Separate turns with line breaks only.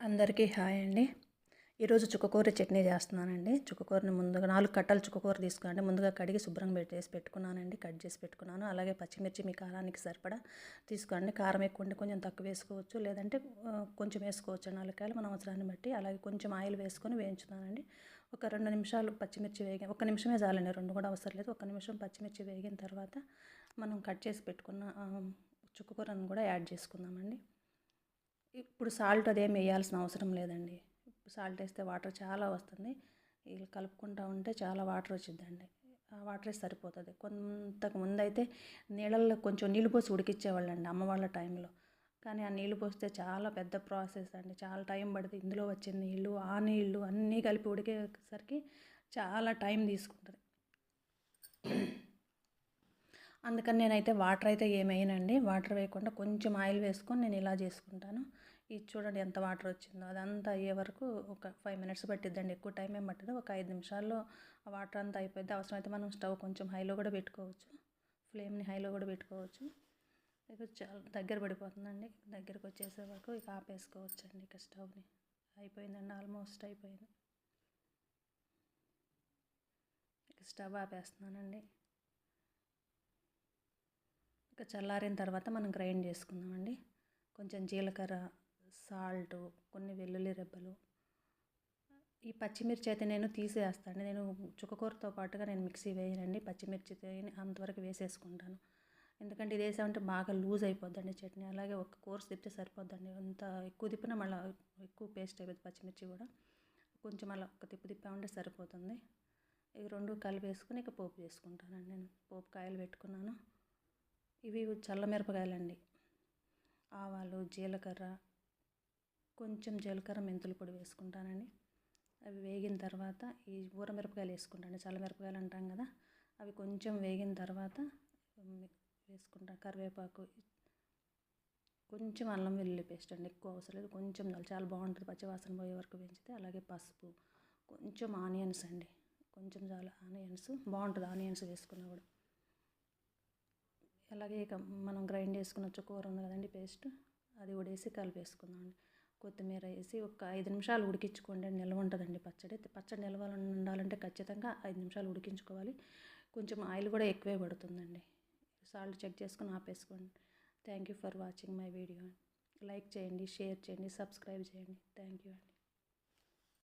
అందరికీ హాయ్ అండి. ఈరోజు చుక్కకూర చట్నీ చేస్తున్నానండి. చుక్కకూరని ముందుగా 4 కట్టలు చుక్కకూర తీసుకున్నానండి. ముందుగా కడిగి శుభ్రంగా పెట్టుకున్నానండి. కట్ చేసి పెట్టుకున్నాను. అలాగే పచ్చిమిర్చి మీ కారానికి సరిపడా తీసుకోండి. కారం ఎక్కువ ఉంటే కొంచెం తక్కువ వేసుకోవచ్చు, లేదంటే కొంచెం వేసుకోవచ్చు. 4 కాయలు మన అవసరాన్ని బట్టి. అలాగే కొంచెం ఆయిల్ వేసుకొని వేయించుతానండి. ఒక 2 నిమిషాలు పచ్చిమిర్చి ఒక్క నిమిషమే చాలండి, 2 కూడా అవసరం లేదు. 1 నిమిషం పచ్చిమిర్చి వేగిన తర్వాత మనం కట్ చేసి పెట్టుకున్న చుక్కకూరను కూడా యాడ్ చేసుకుందామండి. ఇప్పుడు సాల్ట్ అదేం వేయాల్సిన అవసరం లేదండి. సాల్ట్ వేస్తే వాటర్ చాలా వస్తుంది. ఇలా కలుపుకుంటూ ఉంటే చాలా వాటర్ వచ్చిందండి. ఆ వాటరే సరిపోతుంది. కొంతకు ముందైతే నీళ్ళల్లో కొంచెం నీళ్ళు పోసి ఉడికించేవాళ్ళండి అమ్మ వాళ్ళ టైంలో. కానీ ఆ నీళ్ళు పోస్తే చాలా పెద్ద ప్రాసెస్ అండి. చాలా టైం పడుతుంది. ఇందులో వచ్చే నీళ్ళు, ఆ నీళ్ళు అన్నీ కలిపి ఉడికేసరికి చాలా టైం తీసుకుంటుంది. అందుకని నేనైతే వాటర్ అయితే ఏమేయనండి. వాటర్ వేయకుండా కొంచెం ఆయిల్ వేసుకొని నేను ఇలా చేసుకుంటాను. ఇది చూడండి ఎంత వాటర్ వచ్చిందో. అదంతా అయ్యే వరకు ఒక 5 మినిట్స్ పట్టిద్దండి. ఎక్కువ టైం ఏం పట్టదు. ఒక 5 నిమిషాల్లో ఆ వాటర్ అంతా అయిపోద్ది. అవసరమైతే మనం స్టవ్ కొంచెం హైలో కూడా పెట్టుకోవచ్చు. ఫ్లేమ్ని హైలో కూడా పెట్టుకోవచ్చు. ఇక చాలా దగ్గర పడిపోతుందండి. దగ్గరకు వచ్చేసే వరకు ఇక ఆపేసుకోవచ్చండి. ఇక స్టవ్ని అయిపోయిందండి, ఆల్మోస్ట్ అయిపోయింది. ఇక స్టవ్ ఆపేస్తున్నానండి. ఇక చల్లారిన తర్వాత మనం గ్రైండ్ చేసుకుందామండి. కొంచెం జీలకర్ర, సాల్టు, కొన్ని వెల్లుల్లి రెబ్బలు, ఈ పచ్చిమిర్చి అయితే నేను తీసేస్తాను. నేను చుక్కకూరతో పాటుగా నేను మిక్సీ వేయనండి. పచ్చిమిర్చి అంతవరకు వేసేసుకుంటాను. ఎందుకంటే ఇది వేసామంటే బాగా లూజ్ అయిపోద్దండి చట్నీ. అలాగే ఒక కోర్స్ తిప్పితే సరిపోద్దండి. అంత ఎక్కువ తిప్పినా మళ్ళీ ఎక్కువ పేస్ట్ అయిపోద్ది పచ్చిమిర్చి కూడా. కొంచెం అలా ఒక తిప్పామంటే సరిపోతుంది. ఇవి 2 కలిపేసుకుని ఇక పోపు చేసుకుంటానండి. నేను పోపు కాయలు పెట్టుకున్నాను. ఇవి చల్లమిరపకాయలండి. ఆవాలు, జీలకర్ర, కొంచెం జీలకర్ర, మెంతుల పొడి వేసుకుంటానండి. అవి వేగిన తర్వాత ఈ ఊరమిరపకాయలు వేసుకుంటాను. చల్లమిరపకాయలు అంటాం కదా, అవి కొంచెం వేగిన తర్వాత వేసుకుంటాను. కరివేపాకు, కొంచెం అల్లం వెల్లుల్లి పేస్ట్ అండి. ఎక్కువ అవసరం లేదు, కొంచెం చాలా బాగుంటుంది. పచ్చివాసన పోయే వరకు వేయించితే. అలాగే పసుపు, కొంచెం ఆనియన్స్ అండి, కొంచెం చాలా ఆనియన్స్ బాగుంటుంది. ఆనియన్స్ వేసుకున్నా కూడా. అలాగే ఇక మనం గ్రైండ్ చేసుకున్న చుక్కకూర ఉంది కదండి పేస్ట్, అది కూడా వేసి కలిపేసుకుందామండి. కొత్తిమీర వేసి ఒక 5 నిమిషాలు ఉడికించుకోండి. నిల్వ ఉంటుందండి పచ్చడి. పచ్చడి నిల్వ ఉండాలంటే ఖచ్చితంగా 5 నిమిషాలు ఉడికించుకోవాలి. కొంచెం ఆయిల్ కూడా ఎక్కువే పడుతుందండి. సాల్ట్ చెక్ చేసుకుని ఆపేసుకోండి. Thank you for watching my video. Like చేయండి, షేర్ చేయండి, సబ్స్క్రైబ్ చేయండి. థ్యాంక్ యూ అండి.